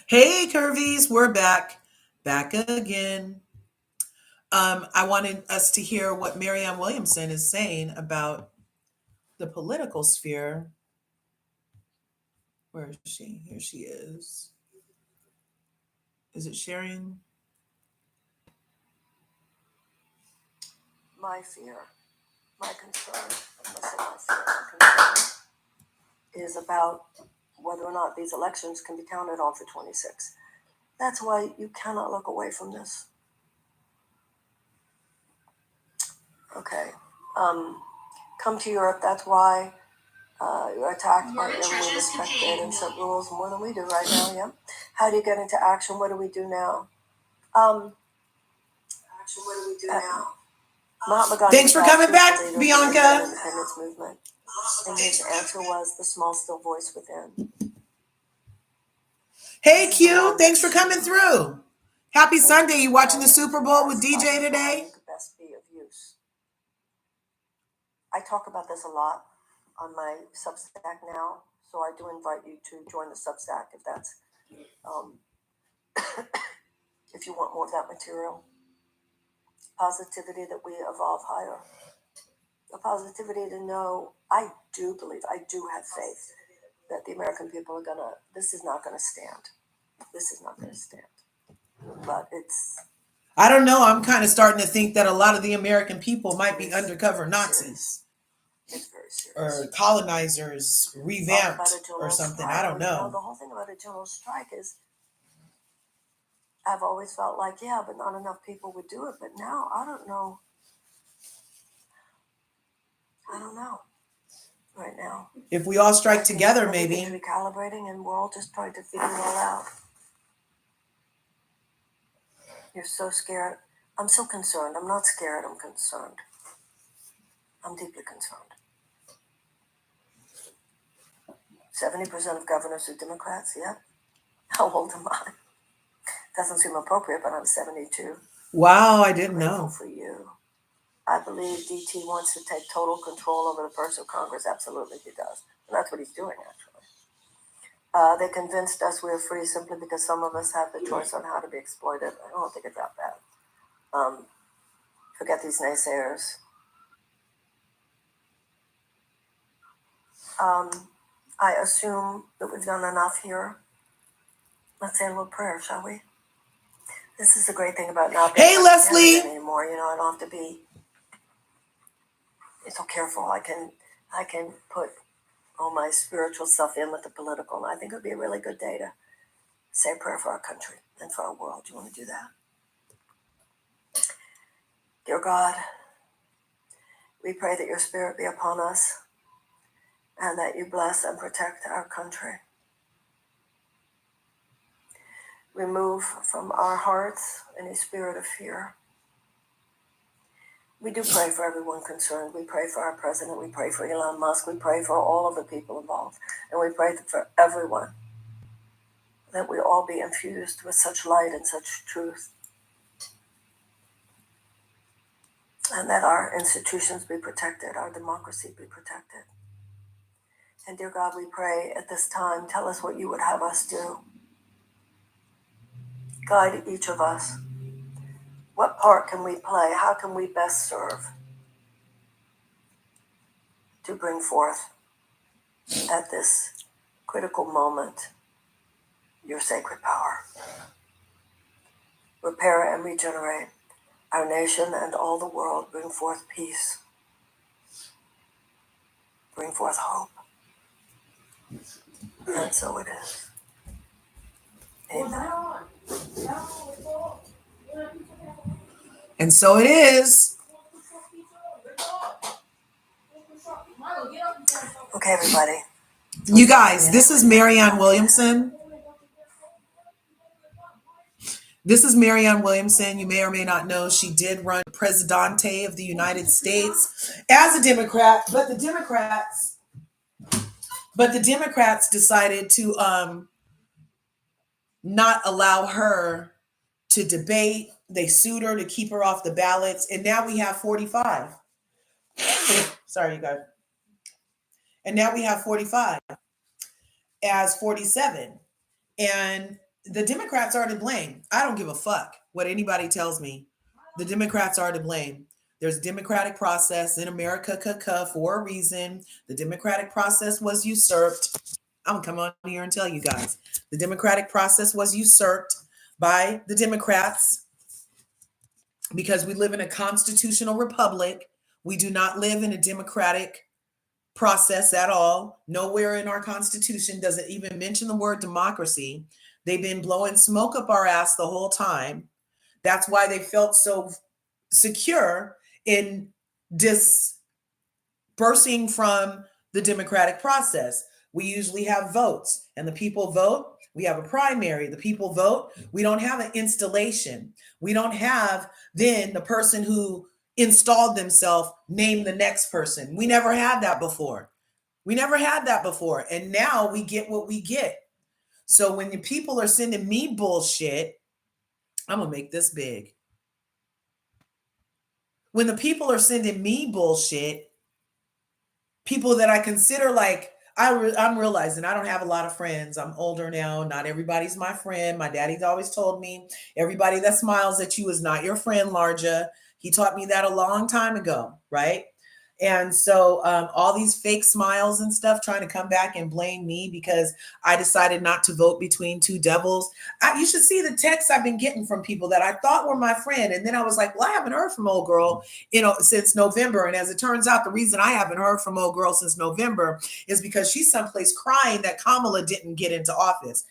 Hey, Curvies, we're back again. I wanted us to hear what Marianne Williamson is saying about the political sphere. Where is she? Here she is. Is it sharing? My fear, my concern, my concern is about whether or not these elections can be counted on for 26. That's why you cannot look away from this. Okay. Come to Europe. That's why you're attacked by everyone respected and set rules more than we do right now. Yeah. How do you get into action? What do we do now? Action. What do we do now? Mahatma Gandhi. Thanks for coming back, leader of the Bianca. independence movement, and his answer was the small, still voice within. Hey, Q. Thanks for coming through. Happy Sunday. You watching the Super Bowl with DJ today? Best be of use. I talk about this a lot on my Substack now, so I do invite you to join the Substack if that's if you want more of that material. Positivity that we evolve higher. The positivity to know I do believe, I do have faith that the American people are gonna. This is not gonna stand. This is not gonna stand. But it's. I don't know. I'm kind of starting to think that a lot of the American people might be undercover Nazis. It's very serious. Or colonizers revamped or something. I don't know. The whole thing about a general strike is I've always felt like, yeah, but not enough people would do it. But now I don't know. I don't know right now. If we all strike together, maybe. Recalibrating, and we're all just trying to figure it all out. You're so scared. I'm so concerned. I'm not scared. I'm concerned. I'm deeply concerned. 70% of governors are Democrats. Yeah. How old am I? Doesn't seem appropriate, but I'm 72. Wow, I didn't know. For you. I believe DT wants to take total control over the purse of Congress. Absolutely, he does. And that's what he's doing, actually. They convinced us we are free simply because some of us have the choice on how to be exploited. I don't think it's that bad. Forget these naysayers. I assume that we've done enough here. Let's say a little prayer, shall we? This is the great thing about not being Leslie anymore. You know, I don't have to be so careful. I can put all my spiritual stuff in with the political, and I think it would be a really good day to say a prayer for our country and for our world. Do you want to do that? Dear God, we pray that your spirit be upon us and that you bless and protect our country. Remove from our hearts any spirit of fear. We do pray for everyone concerned. We pray for our president. We pray for Elon Musk. We pray for all of the people involved. And we pray for everyone, that we all be infused with such light and such truth. And that our institutions be protected, our democracy be protected. And dear God, we pray at this time, tell us what you would have us do. Guide each of us. What part can we play? How can we best serve to bring forth at this critical moment your sacred power? Repair and regenerate our nation and all the world. Bring forth peace. Bring forth hope. And so it is. Amen. And so it is. Okay, everybody. You guys, this is Marianne Williamson. This is Marianne Williamson. You may or may not know she did run Presidente of the United States as a Democrat, but the Democrats decided to not allow her to debate. They sued her to keep her off the ballots, and now we have 45. Sorry, you guys. And now we have 45 as 47. And the Democrats are to blame. I don't give a fuck what anybody tells me. The Democrats are to blame. There's a democratic process in America for a reason. The democratic process was usurped. I'm gonna come on here and tell you guys. The democratic process was usurped by the Democrats because we live in a constitutional republic. We do not live in a democratic process at all. Nowhere in our Constitution does it even mention the word democracy. They've been blowing smoke up our ass the whole time. That's why they felt so secure in dispersing from the democratic process. We usually have votes, and the people vote. We have a primary. The people vote. We don't have an installation. We don't have then the person who installed themselves name the next person. We never had that before. We never had that before. And now we get what we get. So when the people are sending me bullshit, I'm going to make this big. When the people are sending me bullshit, people that I consider like, I'm realizing I don't have a lot of friends. I'm older now. Not everybody's my friend. My daddy's always told me, everybody that smiles at you is not your friend, Larja. He taught me that a long time ago, right? And so all these fake smiles and stuff trying to come back and blame me because I decided not to vote between two devils. You should see the texts I've been getting from people that I thought were my friend. And then I was like, well, I haven't heard from old girl, since November. And as it turns out, the reason I haven't heard from old girl since November is because she's someplace crying that Kamala didn't get into office.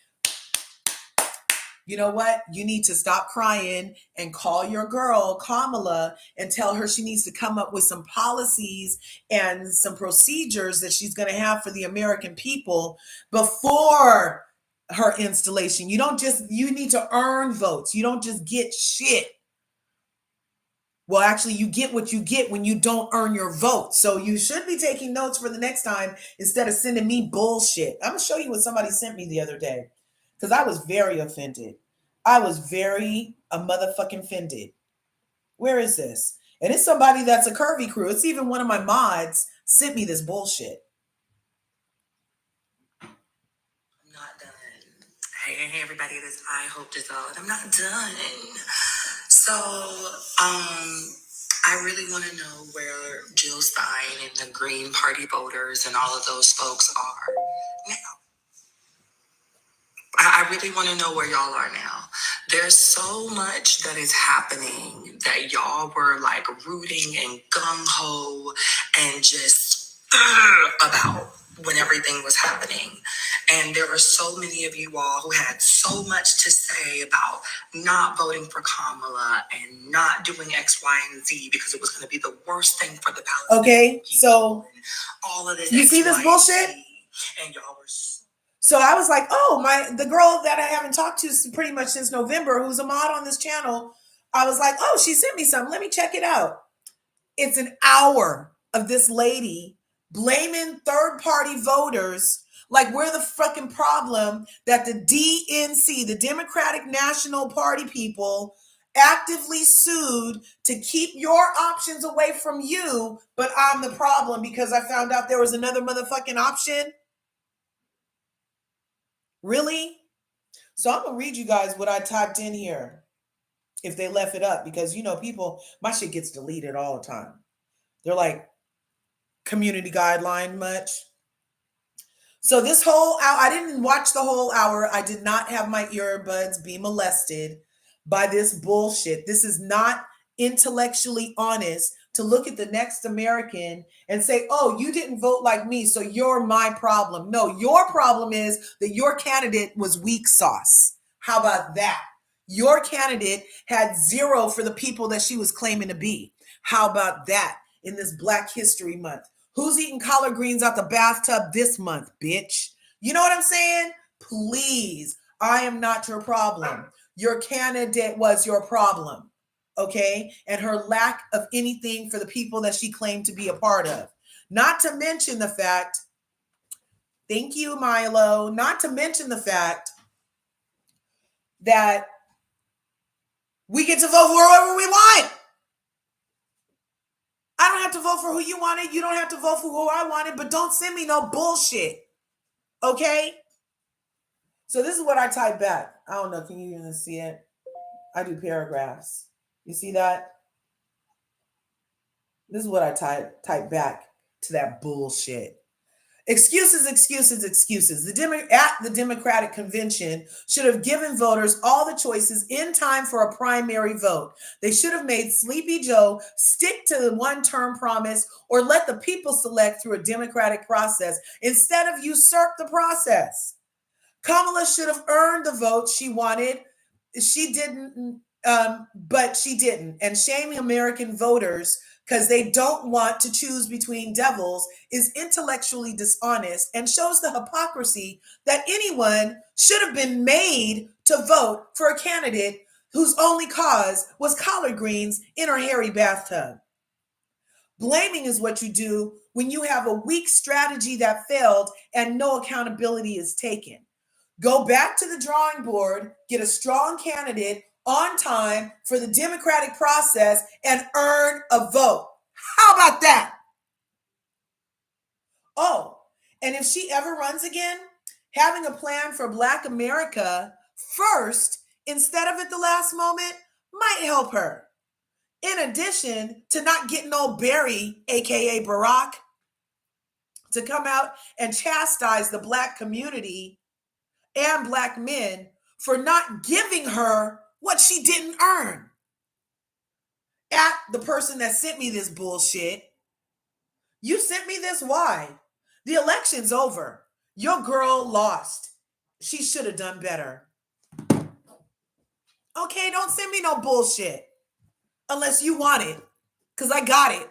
You know what? You need to stop crying and call your girl, Kamala, and tell her she needs to come up with some policies and some procedures that she's going to have for the American people before her installation. You need to earn votes. You don't just get shit. Well, actually, you get what you get when you don't earn your vote. So you should be taking notes for the next time instead of sending me bullshit. I'm going to show you what somebody sent me the other day. Because I was very offended. I was very a motherfucking offended. Where is this? And it's somebody that's a curvy crew. It's even one of my mods sent me this bullshit. I'm not done. Hey everybody, this I hope this all. I'm not done. So, I really want to know where Jill Stein and the Green Party voters and all of those folks are now. I really want to know where y'all are now. There's so much that is happening that y'all were like rooting and gung-ho and just about when everything was happening. And there were so many of you all who had so much to say about not voting for Kamala and not doing X, Y, and Z because it was going to be the worst thing for the Palestinians. Okay, so all of this. You see this bullshit? And y'all were so I was like, oh, the girl that I haven't talked to pretty much since November, who's a mod on this channel, I was like, oh, she sent me something. Let me check it out. It's an hour of this lady blaming third-party voters like we're the fucking problem that the DNC, the Democratic National Party people, actively sued to keep your options away from you, but I'm the problem because I found out there was another motherfucking option. Really? So I'm going to read you guys what I typed in here if they left it up because, people, my shit gets deleted all the time. They're like, community guideline much. So this whole hour, I didn't watch the whole hour. I did not have my earbuds be molested by this bullshit. This is not intellectually honest to look at the next American and say, oh, you didn't vote like me, so you're my problem. No, your problem is that your candidate was weak sauce. How about that? Your candidate had 0 for the people that she was claiming to be. How about that in this Black History Month? Who's eating collard greens out the bathtub this month, bitch? You know what I'm saying? Please, I am not your problem. Your candidate was your problem, okay? And her lack of anything for the people that she claimed to be a part of. Not to mention the fact, thank you, Milo, not to mention the fact that we get to vote for whoever we want. I don't have to vote for who you wanted. You don't have to vote for who I wanted, but don't send me no bullshit. Okay? So this is what I typed back. I don't know. Can you even see it? I do paragraphs. You see that? This is what I type back to that bullshit. Excuses, excuses, excuses. At the Democratic convention should have given voters all the choices in time for a primary vote. They should have made Sleepy Joe stick to the one-term promise or let the people select through a democratic process instead of usurp the process. Kamala should have earned the vote she wanted. She didn't, but she didn't. And shaming American voters because they don't want to choose between devils is intellectually dishonest and shows the hypocrisy that anyone should have been made to vote for a candidate whose only cause was collard greens in her hairy bathtub. Blaming is what you do when you have a weak strategy that failed and no accountability is taken. Go back to the drawing board, get a strong candidate on time for the democratic process, and earn a vote. How about that? Oh, and if she ever runs again, having a plan for Black America first instead of at the last moment might help her. In addition to not getting old Barry, aka Barack, to come out and chastise the Black community and Black men for not giving her what she didn't earn. At the person that sent me this bullshit, you sent me this, why? The election's over. Your girl lost. She should have done better. Okay, don't send me no bullshit unless you want it, because I got it.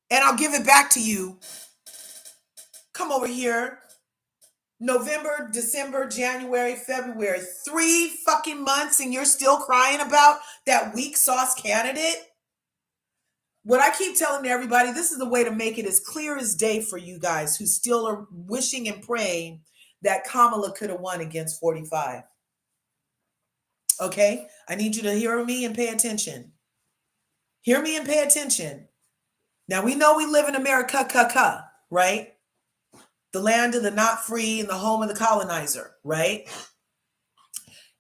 And I'll give it back to you. Come over here. November, December, January, February, 3 fucking months, and you're still crying about that weak sauce candidate? What I keep telling everybody, this is the way to make it as clear as day for you guys who still are wishing and praying that Kamala could have won against 45. Okay? I need you to hear me and pay attention. Hear me and pay attention. Now, we know we live in America, right? The land of the not free and the home of the colonizer, right?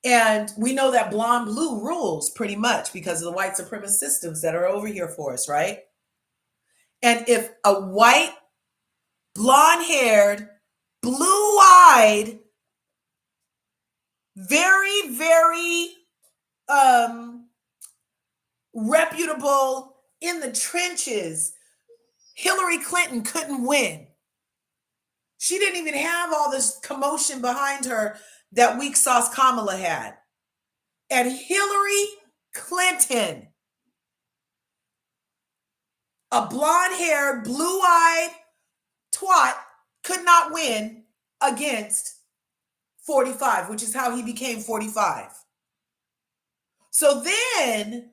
And we know that blonde blue rules pretty much because of the white supremacist systems that are over here for us, right? And if a white, blonde-haired, blue-eyed, very, very reputable, in the trenches, Hillary Clinton couldn't win. She didn't even have all this commotion behind her that weak sauce Kamala had. And Hillary Clinton, a blonde-haired, blue-eyed twat, could not win against 45, which is how he became 45. So then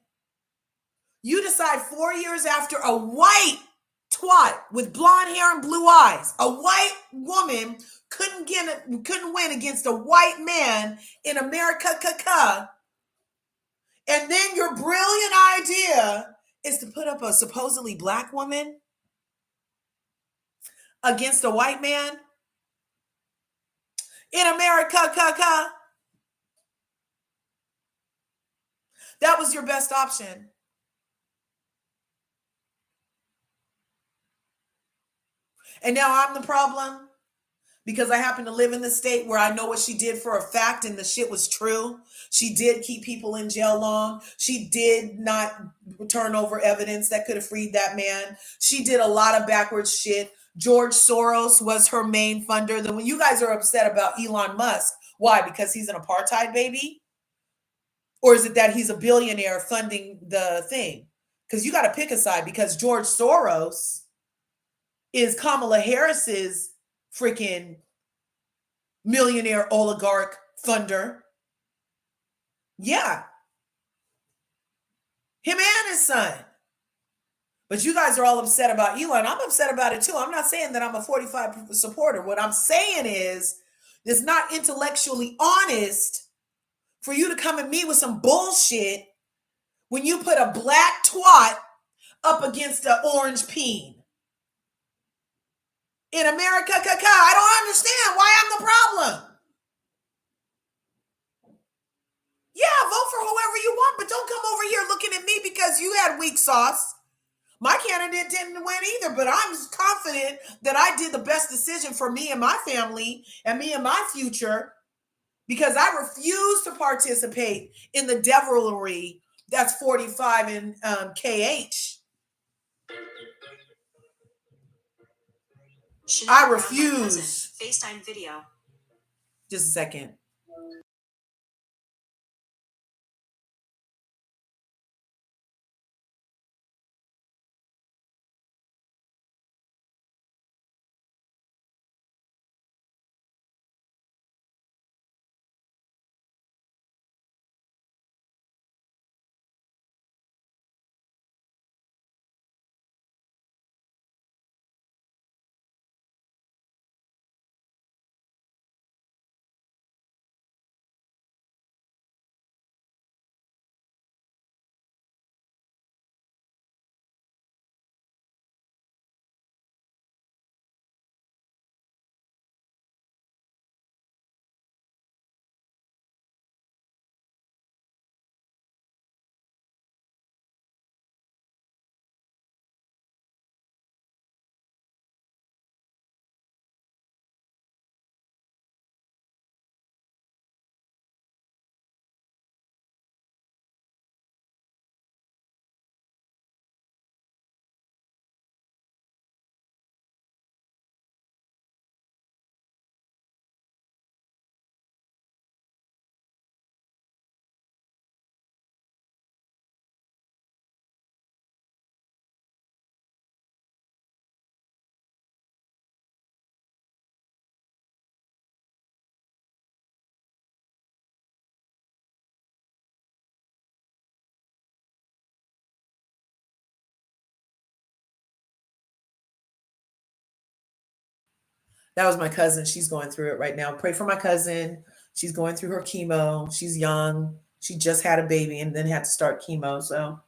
you decide 4 years after a white twat with blonde hair and blue eyes, a white woman couldn't win against a white man in America, and then your brilliant idea is to put up a supposedly Black woman against a white man in America, That was your best option. And now I'm the problem because I happen to live in the state where I know what she did for a fact and the shit was true. She did keep people in jail long. She did not turn over evidence that could have freed that man. She did a lot of backwards shit. George Soros was her main funder. Then when you guys are upset about Elon Musk, why? Because he's an apartheid baby? Or is it that he's a billionaire funding the thing? Because you got to pick a side, because George Soros is Kamala Harris's freaking millionaire oligarch funder. Yeah. Him and his son. But you guys are all upset about Elon. I'm upset about it too. I'm not saying that I'm a 45 supporter. What I'm saying is it's not intellectually honest for you to come at me with some bullshit when you put a black twat up against an orange peen. In America, I don't understand why I'm the problem. because you had weak sauce. My candidate didn't win either, but I'm confident that I did the best decision for me and my family and me and my future, because I refuse to participate in the devilry that's 45 in KH. I refuse. FaceTime video. Just a second. That was my cousin. She's going through it right now. Pray for my cousin. She's going through her chemo. She's young. She just had a baby and then had to start chemo. So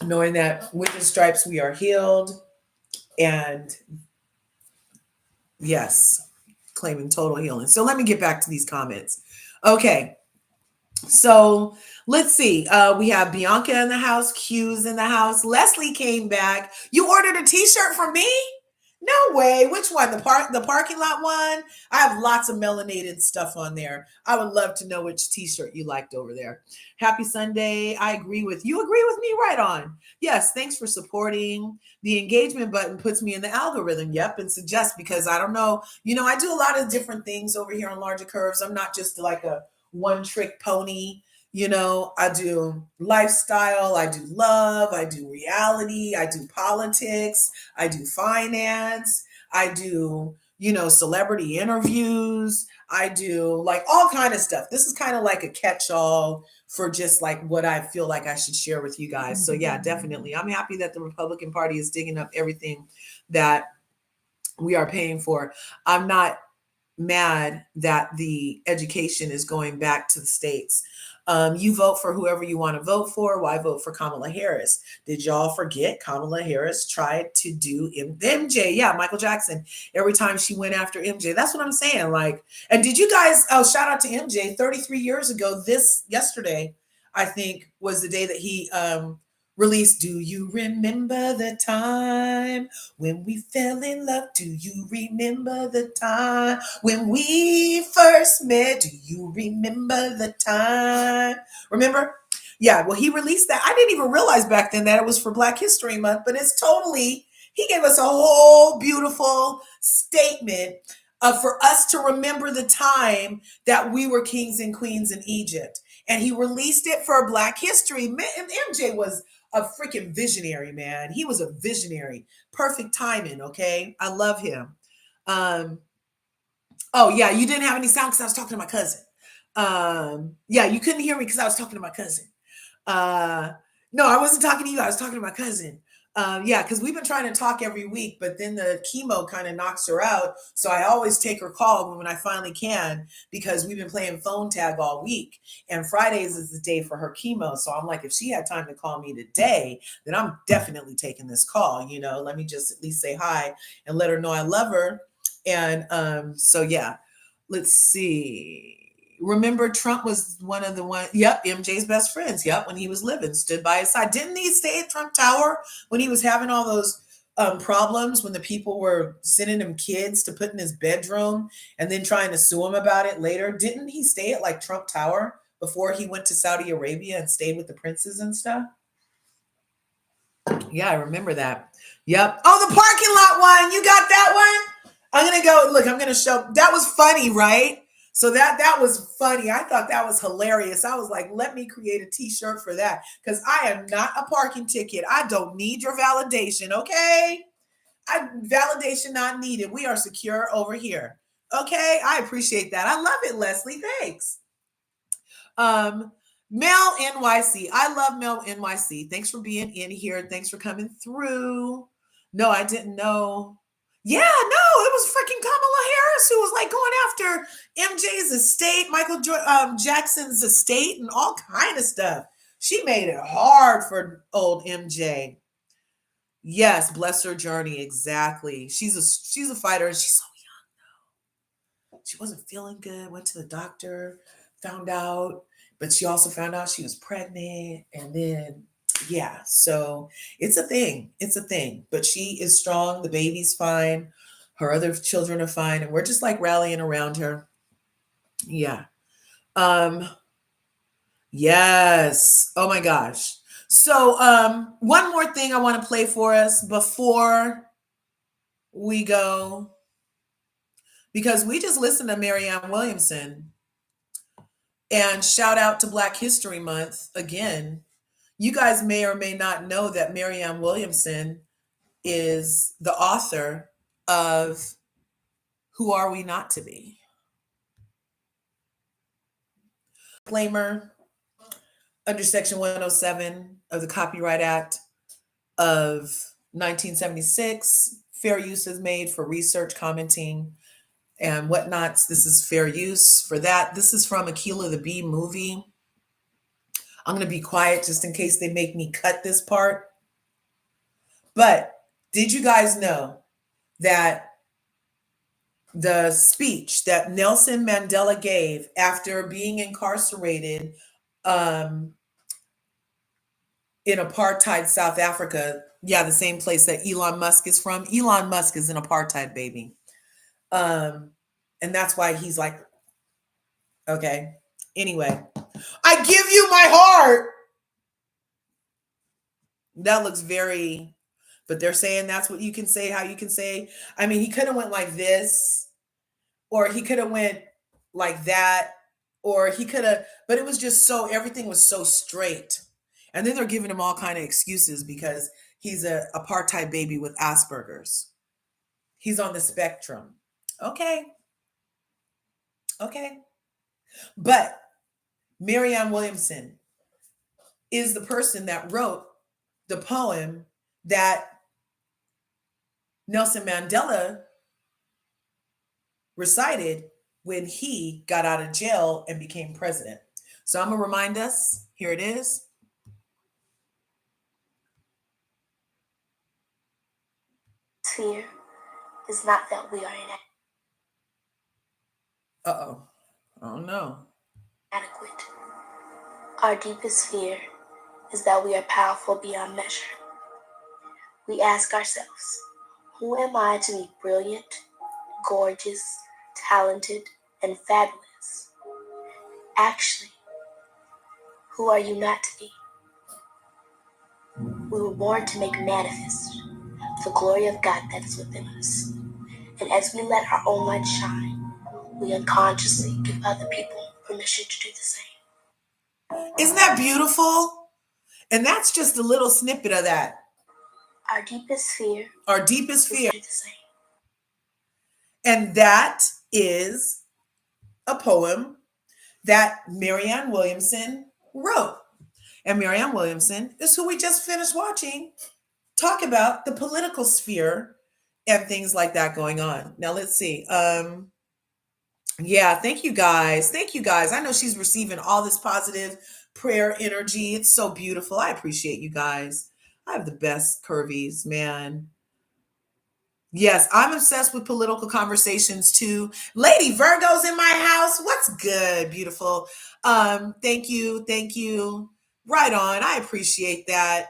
knowing that with the stripes we are healed, and yes, claiming total healing. So let me get back to these comments. Okay. So let's see. We have Bianca in the house, Q's in the house. Leslie came back. You ordered a t-shirt for me? No way. Which one? The parking lot one? I have lots of melanated stuff on there. I would love to know which t-shirt you liked over there. Happy Sunday. I agree with you. Agree with me, right on. Yes, thanks for supporting. The engagement button puts me in the algorithm. Yep, and suggests, because I don't know. I do a lot of different things over here on LRGA Curves. I'm not just like a one trick pony. I do lifestyle, I do love, I do reality, I do politics, I do finance, I do, celebrity interviews, I do like all kind of stuff. This is kind of like a catch-all for just like what I feel like I should share with you guys. So yeah, definitely. I'm happy that the Republican Party is digging up everything that we are paying for. I'm not mad that the education is going back to the states. You vote for whoever you want to vote for. Why vote for Kamala Harris? Did y'all forget Kamala Harris tried to do MJ? Yeah, Michael Jackson. Every time she went after MJ, that's what I'm saying. Like, and did you guys? Oh, shout out to MJ. 33 years ago, yesterday, I think, was the day that he released "Do You Remember the Time When We Fell in Love? Do you remember the time when we first met? Do you remember the time?" Remember? Yeah, well, he released that. I didn't even realize back then that it was for Black History Month, but he gave us a whole beautiful statement for us to remember the time that we were kings and queens in Egypt. And he released it for Black History. MJ was a freaking visionary, man. He was a visionary. Perfect timing, okay? I love him. Oh, yeah, you didn't have any sound because I was talking to my cousin. Yeah, you couldn't hear me because I was talking to my cousin. No, I wasn't talking to you. I was talking to my cousin. Yeah, because we've been trying to talk every week, but then the chemo kind of knocks her out. So I always take her call when I finally can, because we've been playing phone tag all week. And Fridays is the day for her chemo. So I'm like, if she had time to call me today, then I'm definitely taking this call. Let me just at least say hi and let her know I love her. And so, yeah, let's see. Remember, Trump was one of the yep, MJ's best friends. Yep, when he was living, stood by his side. Didn't he stay at Trump Tower when he was having all those problems when the people were sending him kids to put in his bedroom and then trying to sue him about it later? Didn't he stay at like Trump Tower before he went to Saudi Arabia and stayed with the princes and stuff? Yeah, I remember that. Yep. Oh, the parking lot one. You got that one? I'm going to go. Look, I'm going to show. That was funny, right? So that was funny. I thought that was hilarious. I was like, let me create a t-shirt for that because I am not a parking ticket. I don't need your validation, okay? Validation not needed. We are secure over here. Okay? I appreciate that. I love it, Leslie. Thanks. Mel NYC. I love Mel NYC. Thanks for being in here. Thanks for coming through. No, I didn't know. Yeah, no, it was freaking Kamala Harris who was like going after MJ's estate, Michael Jackson's estate, and all kind of stuff. She made it hard for old MJ. Yes, bless her journey. Exactly. She's a fighter, and she's so young though. She wasn't feeling good. Went to the doctor, found out, but she also found out she was pregnant, and then yeah, so it's a thing. It's a thing. But she is strong. The baby's fine. Her other children are fine. And we're just like rallying around her. Yeah. Yes. Oh my gosh. So one more thing I want to play for us before we go. Because we just listened to Marianne Williamson. And shout out to Black History Month again. You guys may or may not know that Marianne Williamson is the author of Who Are We Not to Be? Disclaimer under Section 107 of the Copyright Act of 1976, fair use is made for research, commenting, and whatnots. This is fair use for that. This is from Akilah the Bee movie. I'm going to be quiet just in case they make me cut this part. But did you guys know that the speech that Nelson Mandela gave after being incarcerated in apartheid South Africa, yeah, the same place that Elon Musk is from. Elon Musk is an apartheid baby. And that's why he's like, okay. Anyway, I give you my heart. That looks very, but they're saying that's what you can say, how you can say. I mean, he could have went like this, or he could have went like that, or he could have, but it was just so, everything was so straight. And then they're giving him all kind of excuses because he's a apartheid baby with Asperger's. He's on the spectrum. Okay. But Marianne Williamson is the person that wrote the poem that Nelson Mandela recited when he got out of jail and became president. So I'm going to remind us, here it is. Fear is not that we are Uh-oh. Oh, no. inadequate. Our deepest fear is that we are powerful beyond measure. We ask ourselves, who am I to be brilliant, gorgeous, talented, and fabulous? Actually, who are you not to be? We were born to make manifest the glory of God that is within us. And as we let our own light shine, we unconsciously give other people permission to do the same. Isn't that beautiful? And that's just a little snippet of that. Our deepest fear. Is do the same. And that is a poem that Marianne Williamson wrote. And Marianne Williamson is who we just finished watching talk about the political sphere and things like that going on. Now let's see. Yeah, thank you guys. I know she's receiving all this positive prayer energy. It's so beautiful. I appreciate you guys. I have the best curvies, man. Yes, I'm obsessed with political conversations too. Lady Virgo's in my house. What's good, beautiful? Thank you, thank you. Right on. I appreciate that.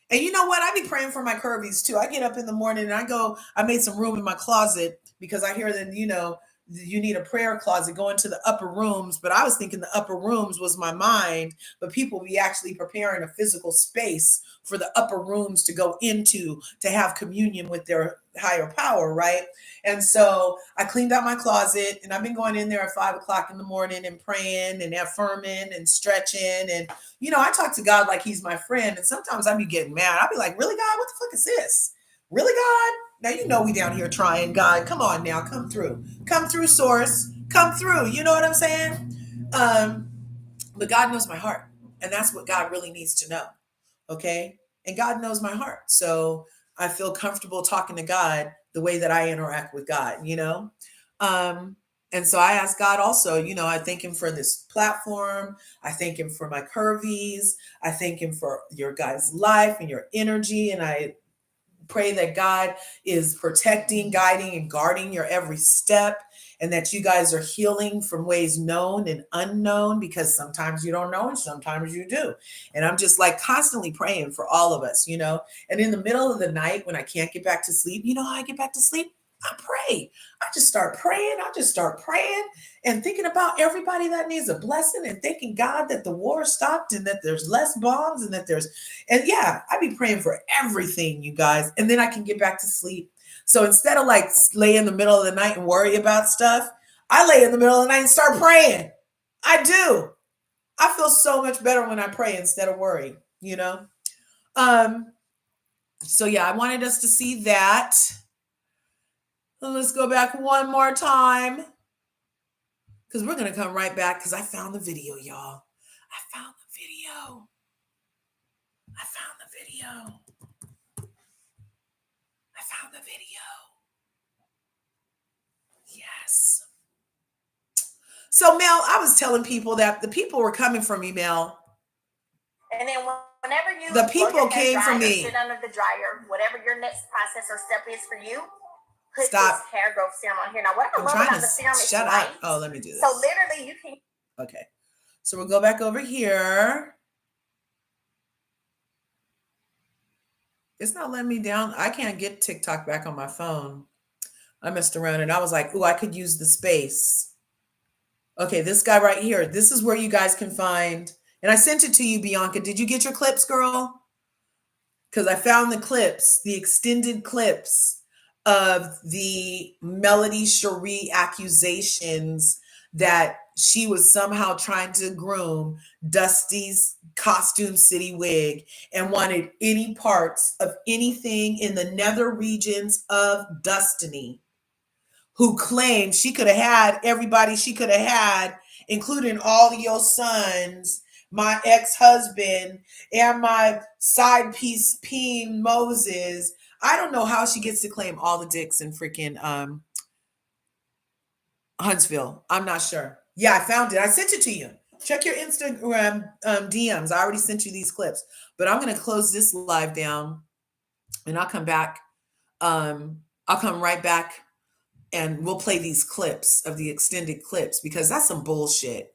And you know what? I be praying for my curvies too. I get up in the morning and I made some room in my closet because I hear that, you need a prayer closet, go into the upper rooms. But I was thinking the upper rooms was my mind, but people be actually preparing a physical space for the upper rooms to go into to have communion with their higher power, right? And so I cleaned out my closet and I've been going in there at 5 o'clock in the morning and praying and affirming and stretching. And I talk to God like he's my friend. And sometimes I be getting mad. I'll be like, really, God? What the fuck is this? Really, God? Now, we down here trying, God. Come on now. Come through. Come through, source. Come through. You know what I'm saying? But God knows my heart. And that's what God really needs to know. Okay? And God knows my heart. So I feel comfortable talking to God the way that I interact with God. And so I ask God also, I thank him for this platform. I thank him for my curvies. I thank him for your guys' life and your energy. And I pray that God is protecting, guiding, and guarding your every step, and that you guys are healing from ways known and unknown, because sometimes you don't know and sometimes you do. And I'm just like constantly praying for all of us. And in the middle of the night when I can't get back to sleep, you know how I get back to sleep? I pray. I just start praying and thinking about everybody that needs a blessing, and thanking God that the war stopped and that there's less bombs and yeah, I be praying for everything, you guys. And then I can get back to sleep. So instead of like lay in the middle of the night and worry about stuff, I lay in the middle of the night and start praying. I do. I feel so much better when I pray instead of worry. So yeah, I wanted us to see that. Let's go back one more time, because we're going to come right back, because I found the video, y'all. I found the video. I found the video. I found the video. Yes. So, Mel, I was telling people that the people were coming for me, Mel. And then whenever you The people came for me. sit under the dryer, whatever your next process or step is for you, put Stop. this hair growth serum on here. Now, what I I'm love trying about to the serum is shut light. up. Oh, let me do this. So literally you can. Okay. So we'll go back over here. It's not letting me down. I can't get TikTok back on my phone. I messed around and I was like, oh, I could use the space. Okay, this guy right here. This is where you guys can find. And I sent it to you, Bianca. Did you get your clips, girl? Because I found the clips, the extended clips of the Melody Cherie accusations that she was somehow trying to groom Dusty's Costume City wig and wanted any parts of anything in the nether regions of Destiny, who claimed she could have had everybody she could have had, including all of your sons, my ex-husband, and my side piece, Peen Moses. I don't know how she gets to claim all the dicks in freaking Huntsville. I'm not sure. Yeah, I found it. I sent it to you. Check your Instagram DMs. I already sent you these clips. But I'm going to close this live down, and I'll come back. I'll come right back, and we'll play these clips of the extended clips, because that's some bullshit.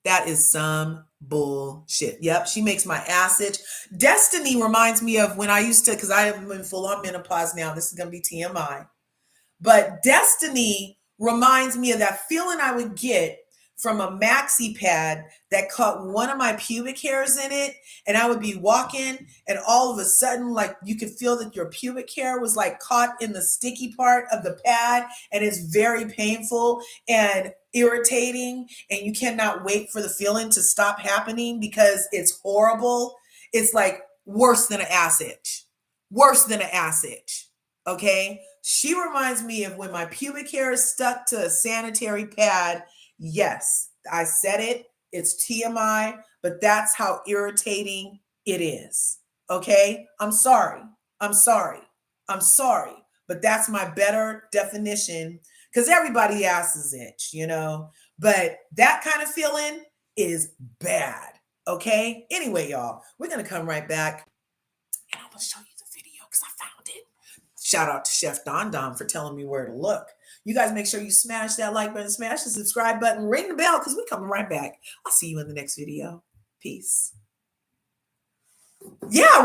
That is some bullshit. Yep, she makes my ass itch. Destiny reminds me of when I used to, because I am in full on menopause now. This is going to be TMI. But Destiny reminds me of that feeling I would get from a maxi pad that caught one of my pubic hairs in it. And I would be walking, and all of a sudden, like, you could feel that your pubic hair was like caught in the sticky part of the pad. And it's very painful and irritating. And you cannot wait for the feeling to stop happening because it's horrible. It's like worse than an ass itch. Worse than an ass itch. Okay? She reminds me of when my pubic hair is stuck to a sanitary pad. Yes, I said it. It's TMI, but that's how irritating it is. Okay? I'm sorry. But that's my better definition, because everybody asses itch, But that kind of feeling is bad. Okay? Anyway, y'all, we're going to come right back, and I'm going to show you the video because I found it. Shout out to Chef Don Don for telling me where to look. You guys make sure you smash that like button, smash the subscribe button, ring the bell, because we're coming right back. I'll see you in the next video. Peace. Yeah.